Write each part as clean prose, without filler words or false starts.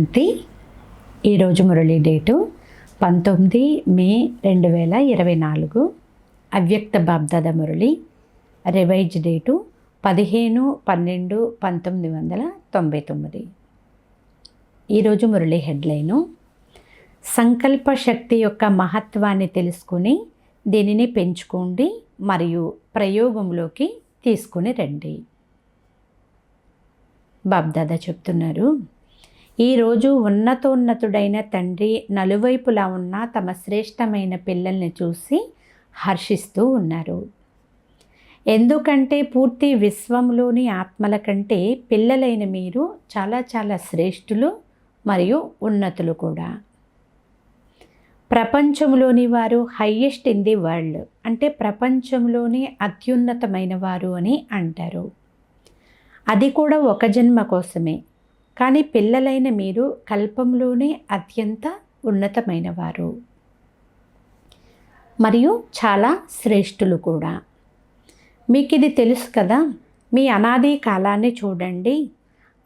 శాంతి. ఈరోజు మురళీ డేటు 19 మే 2024. అవ్యక్త BapDada Murali. Revise date 15/12/1999. ఈరోజు మురళి హెడ్లైను: సంకల్ప శక్తి యొక్క మహత్వాన్ని తెలుసుకుని దీనిని పెంచుకోండి మరియు ప్రయోగంలోకి తీసుకుని రండి. బాబ్దాదా చెప్తున్నారు, ఈరోజు ఉన్నతోన్నతుడైన తండ్రి నలువైపులా ఉన్న తమ శ్రేష్టమైన పిల్లల్ని చూసి హర్షిస్తూ ఉన్నారు. ఎందుకంటే పూర్తి విశ్వంలోని ఆత్మల కంటే పిల్లలైన మీరు చాలా చాలా శ్రేష్ఠులు మరియు ఉన్నతులు కూడా. ప్రపంచంలోని వారు హయ్యెస్ట్ ఇన్ ది వరల్డ్ అంటే ప్రపంచంలోని అత్యున్నతమైన వారు అని అంటారు. అది కూడా ఒక జన్మ కోసమే. కానీ పిల్లలైన మీరు కల్పంలోనే అత్యంత ఉన్నతమైన వారు మరియు చాలా శ్రేష్ఠులు కూడా. మీకు ఇది తెలుసు కదా. మీ అనాది కాలాన్ని చూడండి.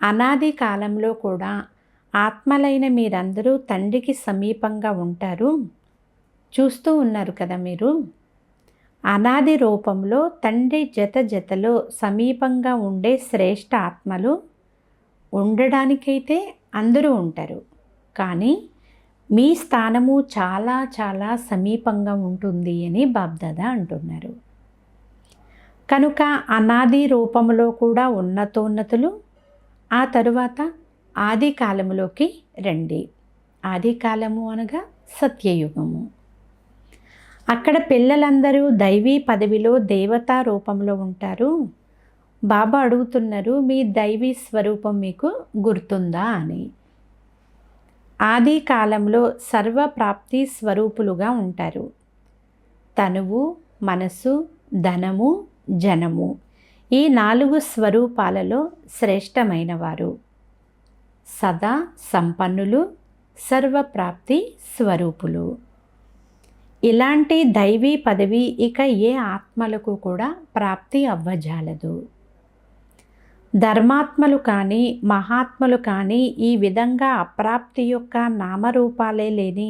అనాది కాలంలో కూడా ఆత్మలైన మీరందరూ తండ్రికి సమీపంగా ఉంటారు. చూస్తూ ఉన్నారు కదా మీరు. అనాది రూపంలో తండ్రి జతలో సమీపంగా ఉండే శ్రేష్ఠ ఆత్మలు ఉండడానికైతే అందరూ ఉంటారు. కానీ మీ స్థానము చాలా చాలా సమీపంగా ఉంటుంది అని బాబ్దాదా అంటున్నారు. కనుక అనాది రూపంలో కూడా ఉన్నతోన్నతులు, ఆ తరువాత ఆది కాలములోకి రండి. ఆది కాలము అనగా సత్యయుగము. అక్కడ పిల్లలందరూ దైవీ పదవిలో దేవతా రూపంలో ఉంటారు. బాబా అడుగుతున్నారు, మీ దైవీ స్వరూపం మీకు గుర్తుందా అని. ఆది కాలంలో సర్వప్రాప్తి స్వరూపులుగా ఉంటారు. తనువు, మనసు, ధనము, జనము ఈ 4 స్వరూపాలలో శ్రేష్టమైన వారు. సదా సంపన్నులు, సర్వప్రాప్తి స్వరూపులు. ఇలాంటి దైవీ పదవి ఇక ఏ ఆత్మలకు కూడా ప్రాప్తి అవ్వజాలదు. ధర్మాత్మలు కానీ మహాత్ములు కానీ ఈ విధంగా అప్రాప్తి యొక్క నామరూపాలే లేని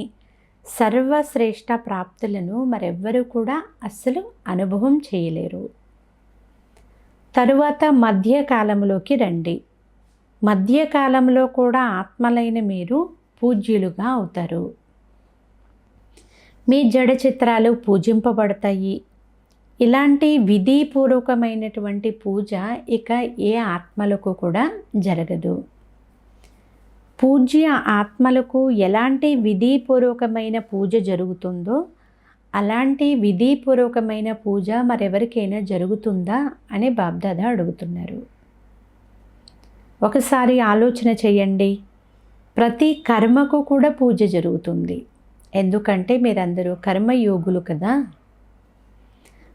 సర్వశ్రేష్ఠ ప్రాప్తులను మరెవ్వరూ కూడా అస్సలు అనుభవం చేయలేరు. తరువాత మధ్యకాలంలోకి రండి. మధ్యకాలంలో కూడా ఆత్మలైన మీరు పూజ్యులుగా అవుతారు. మీ జడ చిత్రాలు పూజింపబడతాయి. ఇలాంటి విధిపూర్వకమైనటువంటి పూజ ఇక ఏ ఆత్మలకు కూడా జరగదు. పూజ్య ఆత్మలకు ఎలాంటి విధిపూర్వకమైన పూజ జరుగుతుందో అలాంటి విధిపూర్వకమైన పూజ మరెవరికైనా జరుగుతుందా అని బాబ్దాదా అడుగుతున్నారు. ఒకసారి ఆలోచన చేయండి. ప్రతి కర్మకు కూడా పూజ జరుగుతుంది. ఎందుకంటే మీరందరూ కర్మయోగులు కదా.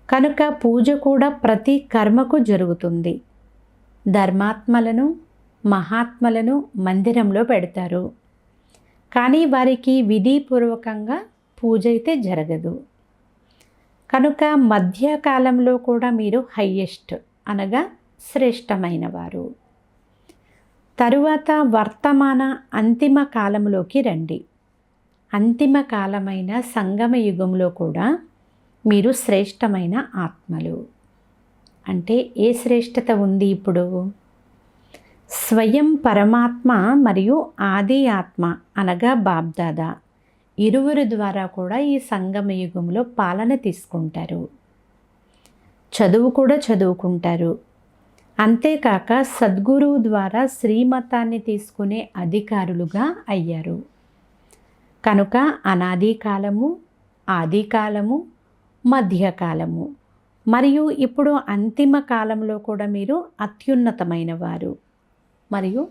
కనుక పూజ కూడా ప్రతి కర్మకు జరుగుతుంది. ధర్మాత్మలను మహాత్మలను మందిరంలో పెడతారు. కానీ వారికి విధిపూర్వకంగా పూజ అయితే జరగదు. కనుక మధ్యకాలంలో కూడా మీరు హయ్యెస్ట్ అనగా శ్రేష్టమైన వారు. తరువాత వర్తమాన అంతిమ కాలంలోకి రండి. అంతిమ కాలమైన సంగమ యుగంలో కూడా మీరు శ్రేష్టమైన ఆత్మలు. అంటే ఏ శ్రేష్టత ఉంది ఇప్పుడు? స్వయం పరమాత్మ మరియు ఆది ఆత్మ అనగా బాబ్దాదా ఇరువురు ద్వారా కూడా ఈ సంగమ యుగంలో పాలన తీసుకుంటారు. చదువు కూడా చదువుకుంటారు. అంతేకాక సద్గురువు ద్వారా శ్రీమతాన్ని తీసుకునే అధికారులుగా అయ్యారు. కనుక అనాది కాలము, ఆది కాలము, మధ్యకాలము మరియు ఇప్పుడు అంతిమ కాలంలో కూడా మీరు అత్యున్నతమైన వారు మరియు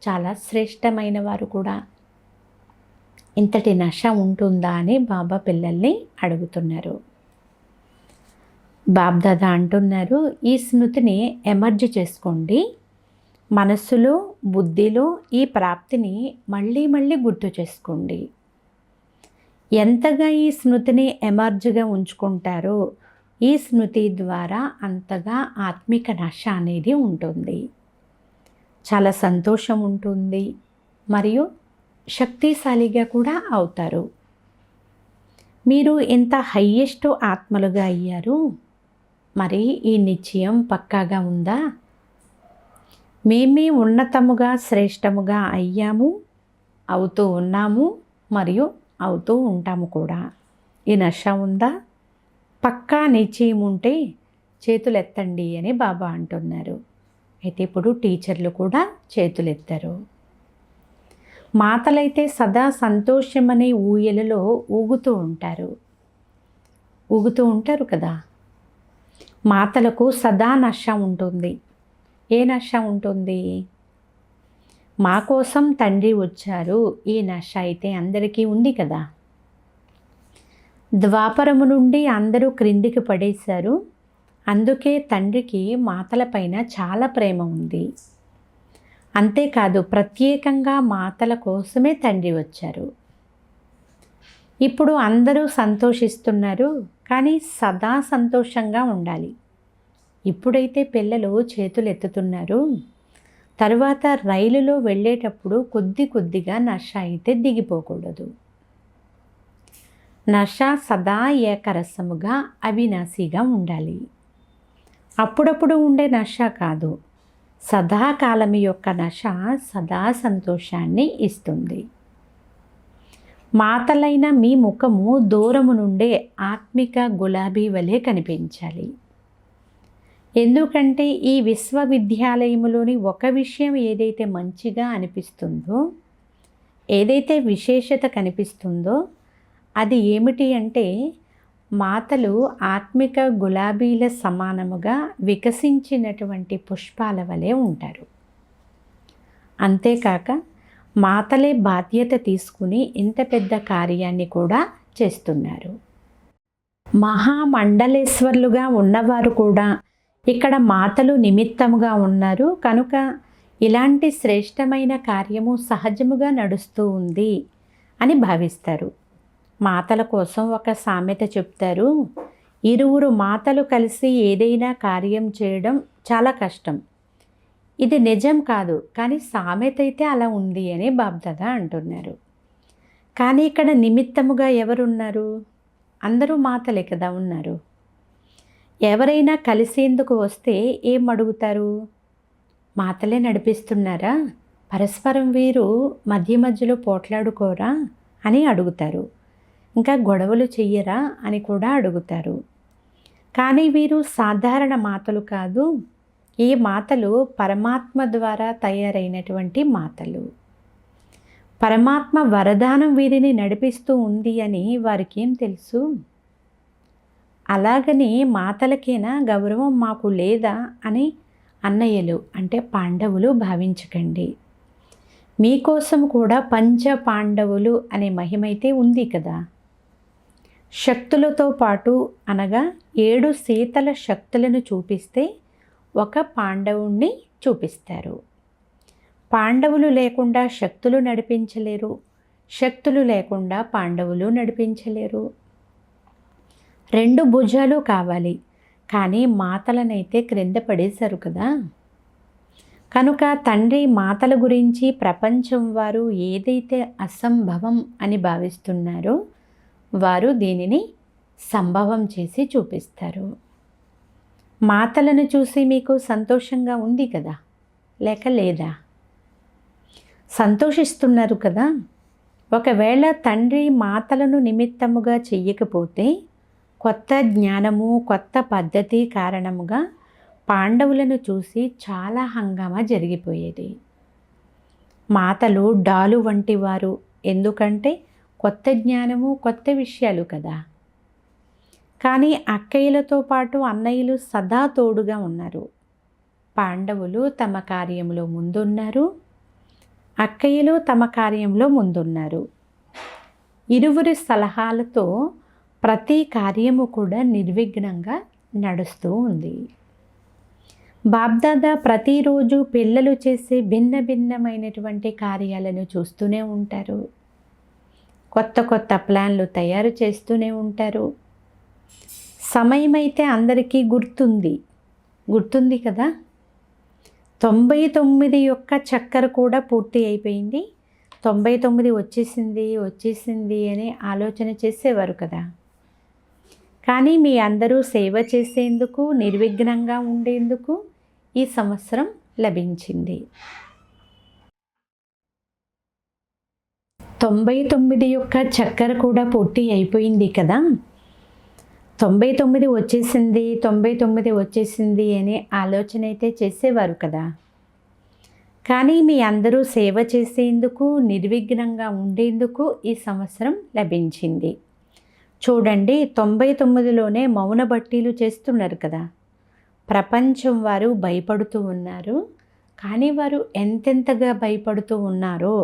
చాలా శ్రేష్టమైన వారు కూడా. ఇంతటి నశ ఉంటుందా అని బాబా పిల్లల్ని అడుగుతున్నారు. బాబ్దాదా అంటున్నారు, ఈ స్మృతిని ఎమర్జ్ చేసుకోండి. మనస్సులో బుద్ధిలో ఈ ప్రాప్తిని మళ్ళీ మళ్ళీ గుర్తు చేసుకోండి. ఎంతగా ఈ స్మృతిని ఎమర్జ్గా ఉంచుకుంటారో ఈ స్మృతి ద్వారా అంతగా ఆత్మిక నశ అనేది ఉంటుంది. చాలా సంతోషం ఉంటుంది. మరియు శక్తిశాలిగా కూడా అవుతారు. మీరు ఇంత హయ్యెస్ట్ ఆత్మలుగా అయ్యారు. మరి ఈ నిశ్చయం పక్కాగా ఉందా? మేమే ఉన్నతముగా శ్రేష్టముగా అయ్యాము, అవుతూ ఉన్నాము మరియు అవుతూ ఉంటాము కూడా. ఈ నష ఉందా? పక్కా నిశ్చయం ఉంటే చేతులెత్తండి అని బాబా అంటున్నారు. అయితే ఇప్పుడు టీచర్లు కూడా చేతులెత్తారు. మాతలైతే సదా సంతోషమనే ఊయలలో ఊగుతూ ఉంటారు కదా. మాతలకు సదా నష ఉంటుంది. ఏ నష ఉంటుంది? మా కోసం తండ్రి వచ్చారు. ఈ నష అయితే అందరికీ ఉంది కదా. ద్వాపరము నుండి అందరూ క్రిందికి పడేశారు. అందుకే తండ్రికి మాతలపైన చాలా ప్రేమ ఉంది. అంతేకాదు ప్రత్యేకంగా మాతల కోసమే తండ్రి వచ్చారు. ఇప్పుడు అందరూ సంతోషిస్తున్నారు, కానీ సదా సంతోషంగా ఉండాలి. ఇప్పుడైతే పిల్లలు చేతులు ఎత్తుతున్నారు. తరువాత రైలులో వెళ్ళేటప్పుడు కొద్ది కొద్దిగా నష అయితే దిగిపోకూడదు. నష సదా ఏకరసముగా అవినాశిగా ఉండాలి. అప్పుడప్పుడు ఉండే నష కాదు, సదాకాలం యొక్క నష సదా సంతోషాన్ని ఇస్తుంది. మాతలైన మీ ముఖము దూరము నుండే ఆత్మిక గులాబీ వలె కనిపించాలి. ఎందుకంటే ఈ విశ్వవిద్యాలయంలోని ఒక విషయం ఏదైతే మంచిగా అనిపిస్తుందో, ఏదైతే విశేషత కనిపిస్తుందో అది ఏమిటి అంటే మాతలు ఆత్మిక గులాబీల సమానముగా వికసించినటువంటి పుష్పాల వలె ఉంటారు. అంతేకాక మాతలే బాధ్యత తీసుకుని ఇంత పెద్ద కార్యాన్ని కూడా చేస్తున్నారు. మహామండలేశ్వర్లుగా ఉన్నవారు కూడా ఇక్కడ మాతలు నిమిత్తముగా ఉన్నారు కనుక ఇలాంటి శ్రేష్టమైన కార్యము సహజముగా నడుస్తూ ఉంది అని భావిస్తారు. మాతల కోసం ఒక సామెత చెప్తారు. ఇరువురు మాతలు కలిసి ఏదైనా కార్యం చేయడం చాలా కష్టం. ఇది నిజం కాదు, కానీ సామెత అయితే అలా ఉంది అని బాబ్దాదా అంటున్నారు. కానీ ఇక్కడ నిమిత్తముగా ఎవరున్నారు? అందరూ మాతలే కదా ఉన్నారు. ఎవరైనా కలిసేందుకు వస్తే ఏం అడుగుతారు? మాతలే నడిపిస్తున్నారా? పరస్పరం వీరు మధ్య మధ్యలో పోట్లాడుకోరా అని అడుగుతారు. ఇంకా గొడవలు చెయ్యరా అని కూడా అడుగుతారు. కానీ వీరు సాధారణ మాతలు కాదు. ఈ మాతలు పరమాత్మ ద్వారా తయారైనటువంటి మాతలు. పరమాత్మ వరదానం వీరిని నడిపిస్తూ ఉంది అని వారికి ఏం తెలుసు? అలాగని మాతలకేనా గౌరవం మాకు లేదా అని అన్నయ్యలు అంటే పాండవులు భావించకండి. మీకోసం కూడా పంచ పాండవులు అనే మహిమైతే ఉంది కదా. శక్తులతో పాటు అనగా 7 శీతల శక్తులను చూపిస్తే ఒక పాండవుణ్ణి చూపిస్తారు. పాండవులు లేకుండా శక్తులు నడిపించలేరు, శక్తులు లేకుండా పాండవులు నడిపించలేరు. 2 భుజాలు కావాలి, కానీ మాతలనైతే క్రింద పడేశారు కదా. కనుక తండ్రి మాతల గురించి ప్రపంచం వారు ఏదైతే అసంభవం అని భావిస్తున్నారో వారు దీనిని సంభవం చేసి చూపిస్తారు. మాతలను చూసి మీకు సంతోషంగా ఉంది కదా, లేక లేదా? సంతోషిస్తున్నారు కదా. ఒకవేళ తండ్రి మాతలను నిమిత్తముగా చెయ్యకపోతే కొత్త జ్ఞానము, కొత్త పద్ధతి కారణముగా పాండవులను చూసి చాలా హంగామా జరిగిపోయేది. మాతలు డాలు వంటి వారు. ఎందుకంటే కొత్త జ్ఞానము, కొత్త విషయాలు కదా. కానీ అక్కయ్యలతో పాటు అన్నయ్యలు సదా తోడుగా ఉన్నారు. పాండవులు తమ కార్యంలో ముందున్నారు, అక్కయ్యలు తమ కార్యంలో ముందున్నారు. ఇరువురి సలహాలతో ప్రతి కార్యము కూడా నిర్విఘ్నంగా నడుస్తూ ఉంది. బాబ్దాదా ప్రతిరోజు పిల్లలు చేసే భిన్న భిన్నమైనటువంటి కార్యాలను చూస్తూనే ఉంటారు. కొత్త కొత్త ప్లాన్లు తయారు చేస్తూనే ఉంటారు. సమయం అయితే అందరికీ గుర్తుంది కదా. 99 యొక్క చక్కెర కూడా పూర్తి అయిపోయింది. 99 వచ్చేసింది వచ్చేసింది అని ఆలోచన చేసేవారు కదా. కానీ మీ అందరూ సేవ చేసేందుకు, నిర్విఘ్నంగా ఉండేందుకు ఈ సంవత్సరం లభించింది. 99 యొక్క చక్కెర కూడా పూర్తి అయిపోయింది కదా. 99 వచ్చేసింది 99 వచ్చేసింది అనే ఆలోచన అయితే చేసేవారు కదా. కానీ మీ అందరూ సేవ చేసేందుకు, నిర్విఘ్నంగా ఉండేందుకు ఈ సంవత్సరం లభించింది. చూడండి, 99లోనే మౌన బట్టీలు చేస్తున్నారు కదా. ప్రపంచం వారు భయపడుతూ ఉన్నారు. కానీ వారు ఎంతెంతగా భయపడుతూ ఉన్నారో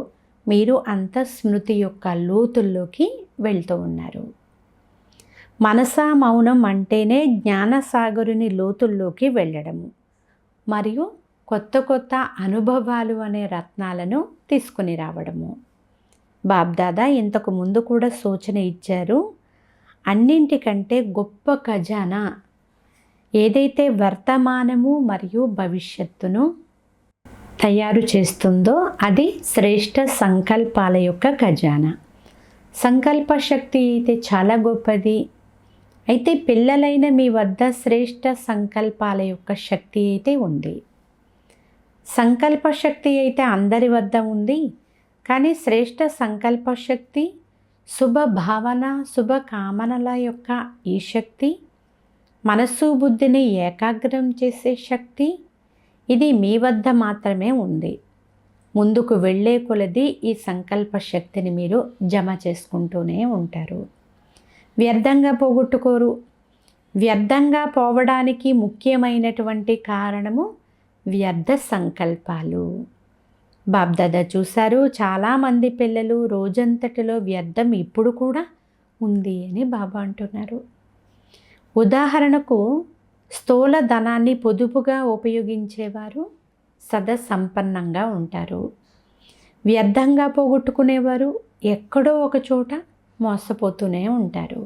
మీరు అంత స్మృతి యొక్క లోతుల్లోకి వెళ్తూ ఉన్నారు. మనసా మౌనం అంటేనే జ్ఞానసాగరుని లోతుల్లోకి వెళ్ళడము మరియు కొత్త కొత్త అనుభవాలు అనే రత్నాలను తీసుకుని రావడము. బాబ్దాదా ఇంతకు ముందు కూడా సూచన ఇచ్చారు. అన్నింటికంటే గొప్ప ఖజానా ఏదైతే వర్తమానము మరియు భవిష్యత్తును తయారు చేస్తుందో అది శ్రేష్ఠ సంకల్పాల యొక్క ఖజానా. సంకల్ప శక్తి అయితే చాలా గొప్పది. అయితే పిల్లలైన మీ వద్ద శ్రేష్ఠ సంకల్పాల యొక్క శక్తి అయితే ఉంది. సంకల్ప శక్తి అయితే అందరి వద్ద ఉంది. కానీ శ్రేష్ఠ సంకల్ప శక్తి, శుభ భావన, శుభ కామనల యొక్క ఈ శక్తి, మనస్సు బుద్ధిని ఏకాగ్రం చేసే శక్తి, ఇది మీ వద్ద మాత్రమే ఉంది. ముందుకు వెళ్ళే కొలది ఈ సంకల్ప శక్తిని మీరు జమ చేసుకుంటూనే ఉంటారు. వ్యర్థంగా పోగొట్టుకోరు. వ్యర్థంగా పోవడానికి ముఖ్యమైనటువంటి కారణము వ్యర్థ సంకల్పాలు. బాబ్దాదా చూశారు, చాలామంది పిల్లలు రోజంతటిలో వ్యర్థం ఇప్పుడు కూడా ఉంది అని బాబా అంటున్నారు. ఉదాహరణకు స్థూల ధనాన్ని పొదుపుగా ఉపయోగించేవారు సదసంపన్నంగా ఉంటారు. వ్యర్థంగా పోగొట్టుకునేవారు ఎక్కడో ఒక చోట మోసపోతూనే ఉంటారు.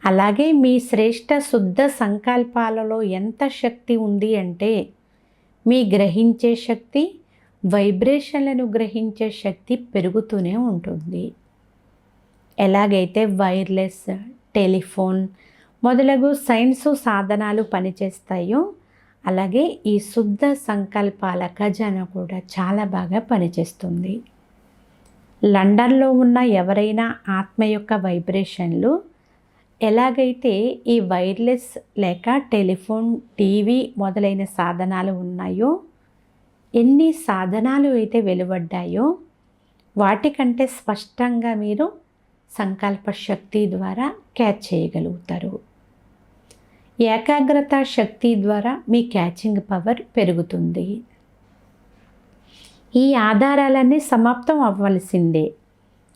అలాగే మీ శ్రేష్ఠ శుద్ధ సంకల్పాలలో ఎంత శక్తి ఉంది అంటే మీ గ్రహించే శక్తి, వైబ్రేషన్లను గ్రహించే శక్తి పెరుగుతూనే ఉంటుంది. ఎలాగైతే వైర్లెస్, టెలిఫోన్ మొదలగు సైన్స్ సాధనాలు పనిచేస్తాయో అలాగే ఈ శుద్ధ సంకల్పాల ఖజానా కూడా చాలా బాగా పనిచేస్తుంది. లండన్లో ఉన్న ఎవరైనా ఆత్మ యొక్క వైబ్రేషన్లు ఎలాగైతే ఈ వైర్లెస్ లేక టెలిఫోన్, టీవీ మొదలైన సాధనాలు ఉన్నాయో, ఎన్ని సాధనాలు అయితే వెలువడ్డాయో వాటికంటే స్పష్టంగా మీరు సంకల్ప శక్తి ద్వారా క్యాచ్ చేయగలుగుతారు. ఏకాగ్రత శక్తి ద్వారా మీ క్యాచింగ్ పవర్ పెరుగుతుంది. ఈ ఆధారాలన్నీ సమాప్తం అవ్వాల్సిందే.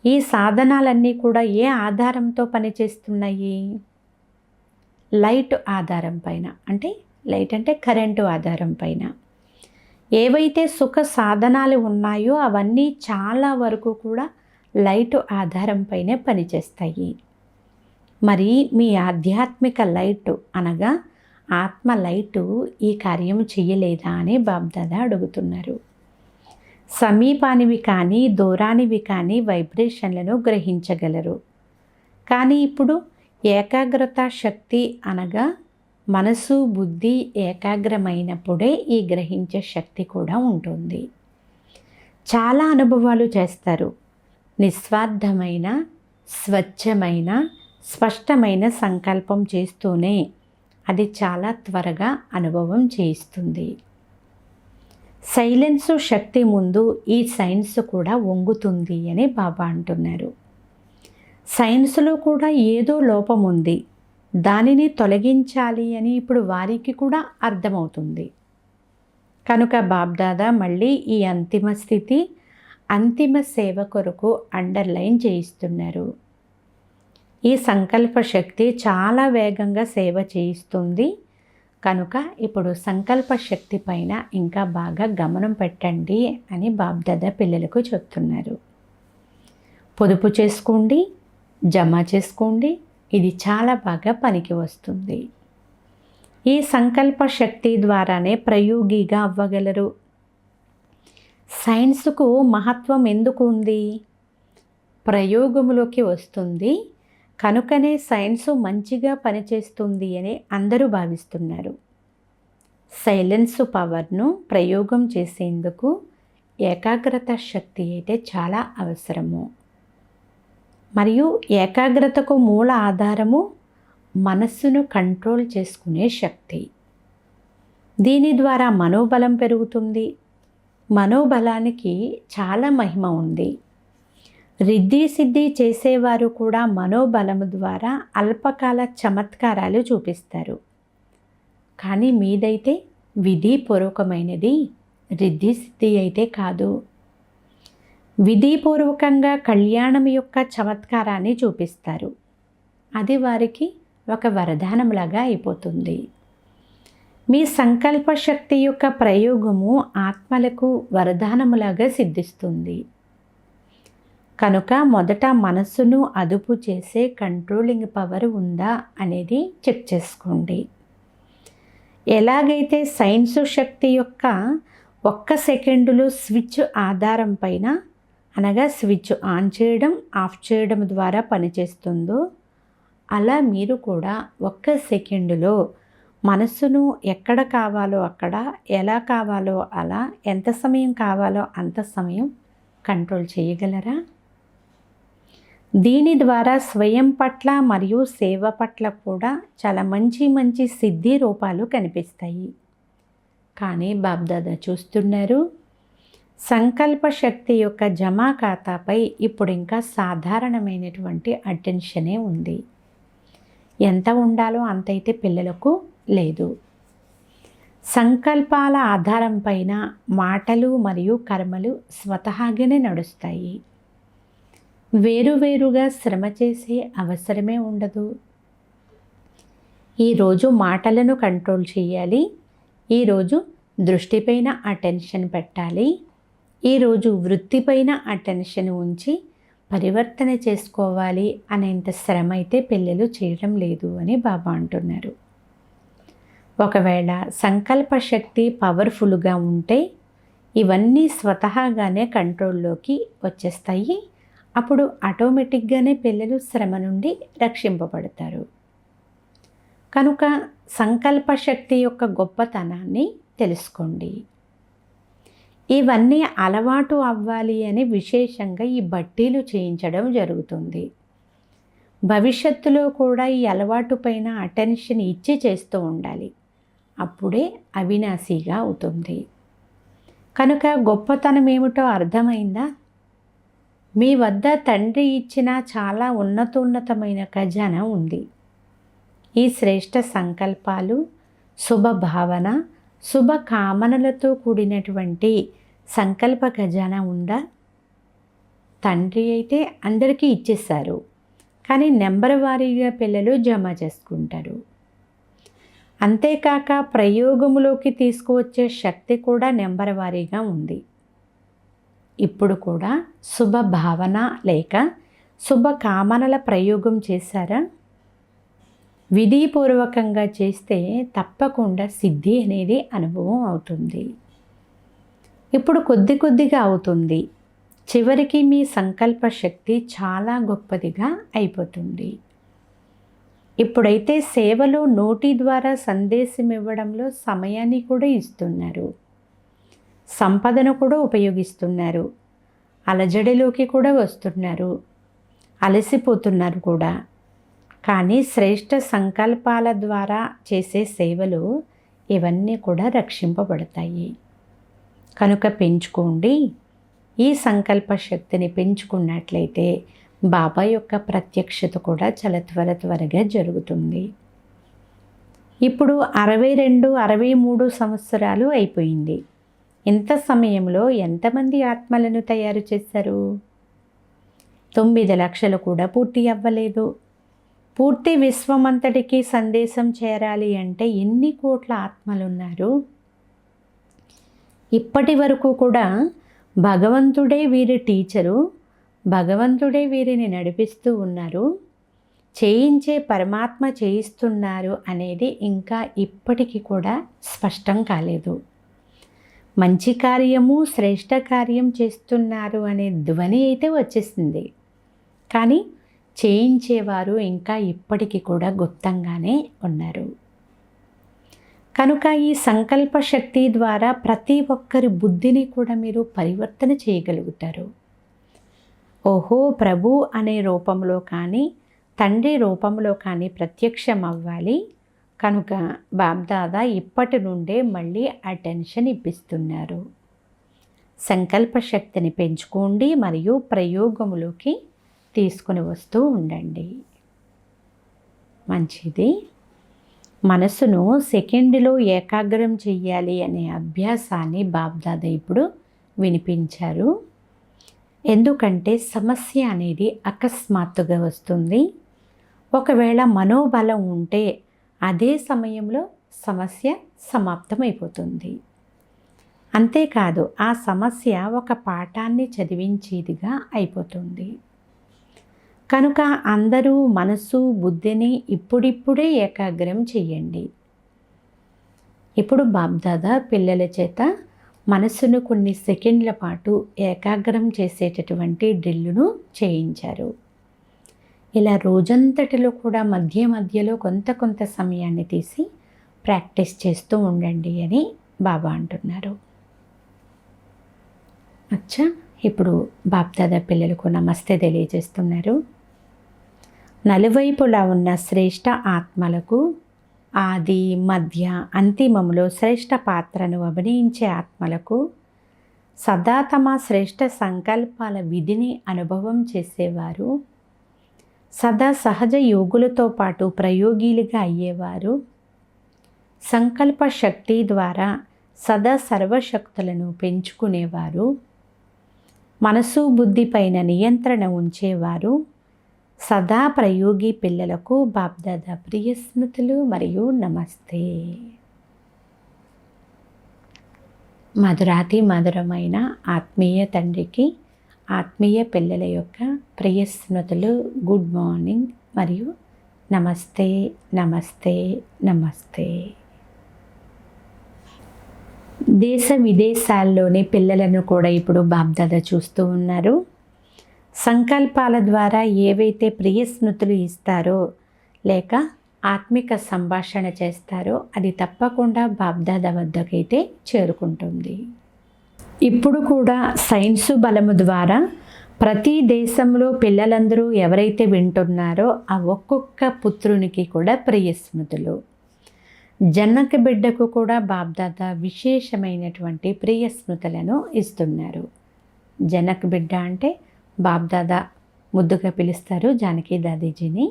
ఈ సాధనాలన్నీ కూడా ఏ ఆధారంతో పనిచేస్తున్నాయి? లైట్ ఆధారం పైన. అంటే లైట్ అంటే కరెంటు ఆధారం పైన. ఏవైతే సుఖ సాధనాలు ఉన్నాయో అవన్నీ చాలా వరకు కూడా లైట్ ఆధారం పైనే పనిచేస్తాయి. మరి మీ ఆధ్యాత్మిక లైట్ అనగా ఆత్మ లైటు ఈ కార్యం చేయలేదా అని బాబ్దాదా అడుగుతున్నారు. సమీపానివి కానీ దూరానివి కానీ వైబ్రేషన్లను గ్రహించగలరు. కానీ ఇప్పుడు ఏకాగ్రత శక్తి అనగా మనసు బుద్ధి ఏకాగ్రమైనప్పుడే ఈ గ్రహించే శక్తి కూడా ఉంటుంది. చాలా అనుభవాలు చేస్తారు. నిస్వార్థమైన, స్వచ్ఛమైన, స్పష్టమైన సంకల్పం చేస్తూనే అది చాలా త్వరగా అనుభవం చేయిస్తుంది. సైలెన్సు శక్తి ముందు ఈ సైన్స్ కూడా వంగుతుంది అని బాబా అంటున్నారు. సైన్స్లో కూడా ఏదో లోపం ఉంది, దానిని తొలగించాలి అని ఇప్పుడు వారికి కూడా అర్థమవుతుంది. కనుక బాబ్దాదా మళ్ళీ ఈ అంతిమ స్థితి, అంతిమ సేవ కొరకు అండర్లైన్ చేయిస్తున్నారు. ఈ సంకల్ప శక్తి చాలా వేగంగా సేవ చేయిస్తుంది. కనుక ఇప్పుడు సంకల్ప శక్తి పైన ఇంకా బాగా గమనం పెట్టండి అని బాబ్దాదా పిల్లలకు చెప్తున్నారు. పొదుపు చేసుకోండి, జమ చేసుకోండి, ఇది చాలా బాగా పనికి వస్తుంది. ఈ సంకల్ప శక్తి ద్వారానే ప్రయోగిగా అవ్వగలరు. సైన్స్కు మహత్వం ఎందుకు ఉంది? ప్రయోగములోకి వస్తుంది కనుకనే సైన్సు మంచిగా పనిచేస్తుంది అని అందరూ భావిస్తున్నారు. సైలెన్స్ పవర్ను ప్రయోగం చేసేందుకు ఏకాగ్రత శక్తి అయితే చాలా అవసరము. మరియు ఏకాగ్రతకు మూల ఆధారము మనస్సును కంట్రోల్ చేసుకునే శక్తి. దీని ద్వారా మనోబలం పెరుగుతుంది. మనోబలానికి చాలా మహిమ ఉంది. రిద్ధి సిద్ధి చేసేవారు కూడా మనోబలము ద్వారా అల్పకాల చమత్కారాలు చూపిస్తారు. కానీ మీదైతే విధిపూర్వకమైనది, రిద్ధి సిద్ధి అయితే కాదు. విధిపూర్వకంగా కళ్యాణం యొక్క చమత్కారాన్ని చూపిస్తారు. అది వారికి ఒక వరదానంలాగా అయిపోతుంది. మీ సంకల్ప శక్తి యొక్క ప్రయోగము ఆత్మలకు వరదానములాగా సిద్ధిస్తుంది. కనుక మొదట మనస్సును అదుపు చేసే కంట్రోలింగ్ పవర్ ఉందా అనేది చెక్ చేసుకోండి. ఎలాగైతే సైన్సు శక్తి యొక్క 1 సెకండులో స్విచ్ ఆధారం పైన, అనగా స్విచ్ ఆన్ చేయడం ఆఫ్ చేయడం ద్వారా పనిచేస్తుందో, అలా మీరు కూడా 1 సెకండులో మనస్సును ఎక్కడ కావాలో అక్కడ, ఎలా కావాలో అలా, ఎంత సమయం కావాలో అంత సమయం కంట్రోల్ చేయగలరా? దీని ద్వారా స్వయం పట్ల మరియు సేవ పట్ల కూడా చాలా మంచి మంచి సిద్ధి రూపాలు కనిపిస్తాయి. కానీ బాబ్దాదా చూస్తున్నారు, సంకల్ప శక్తి యొక్క జమా ఖాతాపై ఇప్పుడు ఇంకా సాధారణమైనటువంటి అటెన్షనే ఉంది. ఎంత ఉండాలో అంతైతే పిల్లలకు లేదు. సంకల్పాల ఆధారం పైన మాటలు మరియు కర్మలు స్వతహాగానే నడుస్తాయి. వేరువేరుగా శ్రమ చేసే అవసరమే ఉండదు. ఈరోజు మాటలను కంట్రోల్ చేయాలి, ఈరోజు దృష్టిపైన అటెన్షన్ పెట్టాలి, ఈరోజు వృత్తిపైన అటెన్షన్ ఉంచి పరివర్తన చేసుకోవాలి అనేంత శ్రమ అయితే పిల్లలు చేయడం లేదు అని బాబా అంటున్నారు. ఒకవేళ సంకల్ప శక్తి పవర్ఫుల్గా ఉంటే ఇవన్నీ స్వతహాగానే కంట్రోల్లోకి వచ్చేస్తాయి. అప్పుడు ఆటోమేటిక్గానే పిల్లలు శ్రమ నుండి రక్షింపబడతారు. కనుక సంకల్ప శక్తి యొక్క గొప్పతనాన్ని తెలుసుకోండి. ఇవన్నీ అలవాటు అవ్వాలి అని విశేషంగా ఈ బట్టీలు చేయించడం జరుగుతుంది. భవిష్యత్తులో కూడా ఈ అలవాటు పైన అటెన్షన్ ఇచ్చి చేస్తూ ఉండాలి. అప్పుడే అవినాశిగా అవుతుంది. కనుక గొప్పతనం ఏమిటో అర్థమైందా? మీ వద్ద తండ్రి ఇచ్చిన చాలా ఉన్నతమైన ఖజానా ఉంది. ఈ శ్రేష్ఠ సంకల్పాలు, శుభ భావన, శుభ కామనలతో కూడినటువంటి సంకల్ప ఖజానా ఉందా? తండ్రి అయితే అందరికీ ఇచ్చేశారు, కానీ నెంబర్ వారీగా పిల్లలు జమ చేసుకుంటారు. అంతేకాక ప్రయోగములోకి తీసుకువచ్చే శక్తి కూడా నెంబర్ వారీగా ఉంది. ఇప్పుడు కూడా శుభ భావన లేక శుభ కామనల ప్రయోగం చేశారా? విధిపూర్వకంగా చేస్తే తప్పకుండా సిద్ధి అనేది అనుభవం అవుతుంది. ఇప్పుడు కొద్ది కొద్దిగా అవుతుంది. చివరికి మీ సంకల్ప శక్తి చాలా గొప్పదిగా అయిపోతుంది. ఇప్పుడైతే సేవలో నోటి ద్వారా సందేశం ఇవ్వడంలో సమయాన్ని కూడా ఇస్తున్నారు, సంపదను కూడా ఉపయోగిస్తున్నారు, అలజడిలోకి కూడా వస్తున్నారు, అలసిపోతున్నారు కూడా. కానీ శ్రేష్ఠ సంకల్పాల ద్వారా చేసే సేవలు ఇవన్నీ కూడా రక్షింపబడతాయి. కనుక పెంచుకోండి. ఈ సంకల్ప శక్తిని పెంచుకున్నట్లయితే బాబా యొక్క ప్రత్యక్షత కూడా చాలా త్వరగా జరుగుతుంది. ఇప్పుడు 62, 63 సంవత్సరాలు అయిపోయింది. ఇంత సమయంలో ఎంతమంది ఆత్మలను తయారు చేశారు? 9 లక్షలు కూడా పూర్తి అవ్వలేదు. పూర్తి విశ్వమంతటికి సందేశం చేరాలి అంటే ఎన్ని కోట్ల ఆత్మలున్నారు? ఇప్పటి వరకు కూడా భగవంతుడే వీరి టీచరు, భగవంతుడే వీరిని నడిపిస్తూ ఉన్నారు, చేయించే పరమాత్మ చేయిస్తున్నారు అనేది ఇంకా ఇప్పటికీ కూడా స్పష్టం కాలేదు. మంచి కార్యము, శ్రేష్ట కార్యం చేస్తున్నారు అనే ధ్వని అయితే వచ్చేసింది. కానీ చేయించేవారు ఇంకా ఇప్పటికీ కూడా గుప్తంగానే ఉన్నారు. కనుక ఈ సంకల్ప శక్తి ద్వారా ప్రతి ఒక్కరి బుద్ధిని కూడా మీరు పరివర్తన చేయగలుగుతారు. ఓహో, ప్రభు అనే రూపంలో కానీ తండ్రి రూపంలో కానీ ప్రత్యక్షం అవ్వాలి. కనుక బాబ్దాదా ఇప్పటి నుండే మళ్ళీ అటెన్షన్ ఇప్పిస్తున్నారు. సంకల్ప శక్తిని పెంచుకోండి మరియు ప్రయోగములోకి తీసుకుని వస్తూ ఉండండి. మంచిది. మనసును సెకండ్లో ఏకాగ్రం చెయ్యాలి అనే అభ్యాసాన్ని బాబ్దాదా ఇప్పుడు వినిపించారు. ఎందుకంటే సమస్య అనేది అకస్మాత్తుగా వస్తుంది. ఒకవేళ మనోబలం ఉంటే అదే సమయంలో సమస్య సమాప్తమైపోతుంది. అంతేకాదు ఆ సమస్య ఒక పాఠాన్ని చదివించేదిగా అయిపోతుంది. కనుక అందరూ మనసు బుద్ధిని ఇప్పుడిప్పుడే ఏకాగ్రం చెయ్యండి. ఇప్పుడు బాబ్దాదా పిల్లల చేత మనసును కొన్ని సెకండ్ల పాటు ఏకాగ్రం చేసేటటువంటి డ్రిల్లును చేయించారు. ఇలా రోజంతటిలో కూడా మధ్య మధ్యలో కొంత సమయాన్ని తీసి ప్రాక్టీస్ చేస్తూ ఉండండి అని బాబా అంటున్నారు. అచ్చా, ఇప్పుడు బాబ్దాదా పిల్లలకు నమస్తే తెలియజేస్తున్నారు. నలువైపులా ఉన్న శ్రేష్ఠ ఆత్మలకు ఆది మధ్య అంతిమంలో శ్రేష్ఠ పాత్రను అభినయించే ఆత్మలకు సదా తమ శ్రేష్ఠ సంకల్పాల విధిని అనుభవం చేసేవారు, సదా సహజ యోగులతో పాటు ప్రయోగిలుగా అయ్యేవారు, సంకల్ప శక్తి ద్వారా సదా సర్వశక్తులను పెంచుకునేవారు, మనసు బుద్ధి పైన నియంత్రణ ఉంచేవారు, సదా ప్రయోగి పిల్లలకు బాబ్దాదా ప్రియ స్మృతులు మరియు నమస్తే. మధురాతి మధురమైన ఆత్మీయ తండ్రికి ఆత్మీయ పిల్లల యొక్క ప్రియ స్మృతులు, గుడ్ మార్నింగ్ మరియు నమస్తే నమస్తే నమస్తే. దేశ విదేశాల్లోని పిల్లలను కూడా ఇప్పుడు బాబ్దాదా చూస్తూ ఉన్నారు. సంకల్పాల ద్వారా ఏవైతే ప్రియ స్మృతులు ఇస్తారో లేక ఆత్మిక సంభాషణ చేస్తారో అది తప్పకుండా బాబ్దాదా వద్దకైతే చేరుకుంటుంది. ఇప్పుడు కూడా సైన్సు బలము ద్వారా ప్రతి దేశంలో పిల్లలందరూ ఎవరైతే వింటున్నారో ఆ ఒక్కొక్క పుత్రునికి కూడా ప్రియ స్మృతులు. జనక బిడ్డకు కూడా బాబ్దాదా విశేషమైనటువంటి ప్రియ స్మృతులను ఇస్తున్నారు. జనక్ బిడ్డ అంటే బాబ్దాదా ముద్దుగా పిలుస్తారు జానకి దాదీజీని.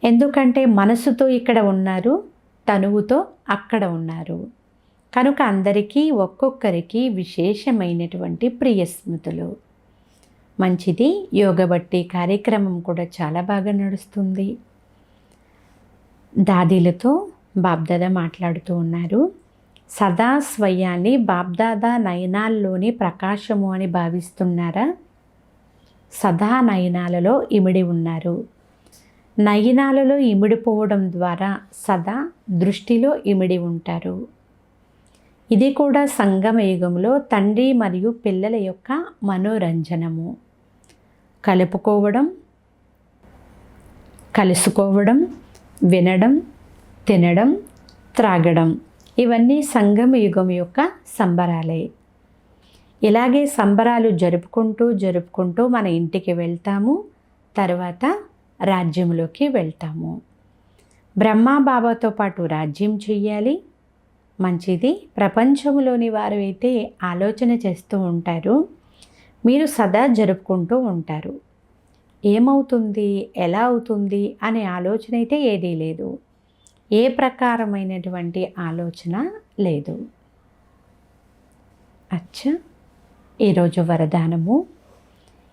ఎందుకంటే మనసుతో ఇక్కడ ఉన్నారు, తనువుతో అక్కడ ఉన్నారు. కనుక అందరికీ ఒక్కొక్కరికి విశేషమైనటువంటి ప్రియ స్మృతులు. మంచిది. యోగ బట్టి కార్యక్రమం కూడా చాలా బాగా నడుస్తుంది. దాదీలతో బాబ్దాదా మాట్లాడుతూ ఉన్నారు. సదా స్వయాన్ని బాబ్దాదా నయనాల్లోని ప్రకాశము అని భావిస్తున్నారా? సదా నయనాలలో ఇమిడి ఉన్నారు. నయనాలలో ఇమిడిపోవడం ద్వారా సదా దృష్టిలో ఇమిడి ఉంటారు. ఇది కూడా సంగమ యుగంలో తండ్రి మరియు పిల్లల యొక్క మనోరంజనము. కలుపుకోవడం, కలుసుకోవడం, వినడం, తినడం, త్రాగడం ఇవన్నీ సంగమ యుగం యొక్క సంబరాలే. ఇలాగే సంబరాలు జరుపుకుంటూ మన ఇంటికి వెళ్తాము, తర్వాత రాజ్యంలోకి వెళ్తాము. బ్రహ్మా బాబాతో పాటు రాజ్యం చెయ్యాలి. మంచిది. ప్రపంచంలోని వారు అయితే ఆలోచన చేస్తూ ఉంటారు, మీరు సదా జరుపుకుంటూ ఉంటారు. ఏమవుతుంది, ఎలా అవుతుంది అనే ఆలోచన అయితే ఏదీ లేదు. ఏ ప్రకారమైనటువంటి ఆలోచన లేదు. అచ్చా, ఈరోజు వరదానము.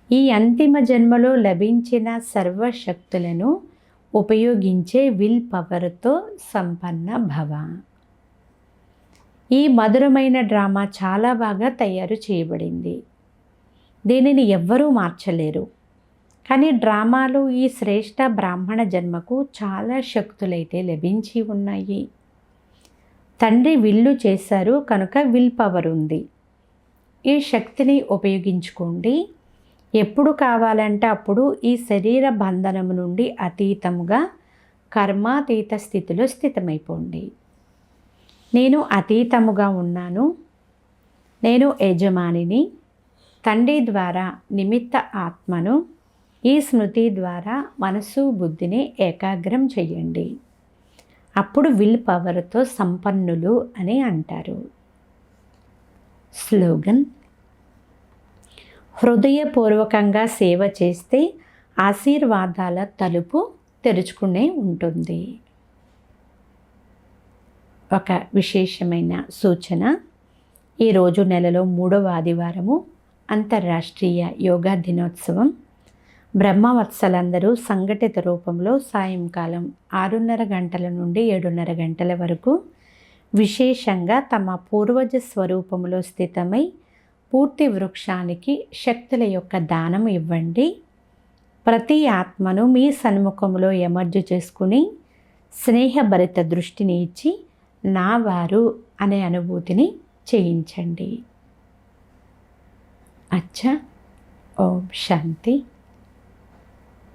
ఈ అంతిమ జన్మలో లభించిన సర్వశక్తులను ఉపయోగించే విల్ పవర్తో సంపన్న భవ. ఈ మధురమైన డ్రామా చాలా బాగా తయారు చేయబడింది. దీనిని ఎవ్వరూ మార్చలేరు. కానీ డ్రామాలో ఈ శ్రేష్ఠ బ్రాహ్మణ జన్మకు చాలా శక్తులైతే లభించి ఉన్నాయి. తండ్రి విల్లు చేశారు కనుక విల్ పవర్ ఉంది. ఈ శక్తిని ఉపయోగించుకోండి. ఎప్పుడు కావాలంటే అప్పుడు ఈ శరీర బంధనం నుండి అతీతముగా కర్మాతీత స్థితిలో స్థితమైపోండి. నేను అతీతముగా ఉన్నాను, నేను యజమానిని, తండ్రి ద్వారా నిమిత్త ఆత్మను, ఈ స్మృతి ద్వారా మనసు బుద్ధిని ఏకాగ్రం చెయ్యండి. అప్పుడు విల్ పవర్తో సంపన్నులు అని అంటారు. స్లోగన్: హృదయపూర్వకంగా సేవ చేస్తే ఆశీర్వాదాల తలుపు తెరుచుకునే ఉంటుంది. ఒక విశేషమైన సూచన: ఈరోజు నెలలో 3వ ఆదివారము, అంతర్రాష్ట్రీయ యోగా దినోత్సవం. బ్రహ్మవత్సలందరూ సంఘటిత రూపంలో సాయంకాలం 6:30 గంటల నుండి 7:30 గంటల వరకు విశేషంగా తమ పూర్వజ స్వరూపంలో స్థితమై పూర్తి వృక్షానికి శక్తుల యొక్క దానం ఇవ్వండి. ప్రతి ఆత్మను మీ సన్ముఖంలో ఎమర్జు చేసుకుని స్నేహభరిత దృష్టిని ఇచ్చి నా వారు అనే అనుభూతిని చేయించండి. అచ్చా. ఓం శాంతి.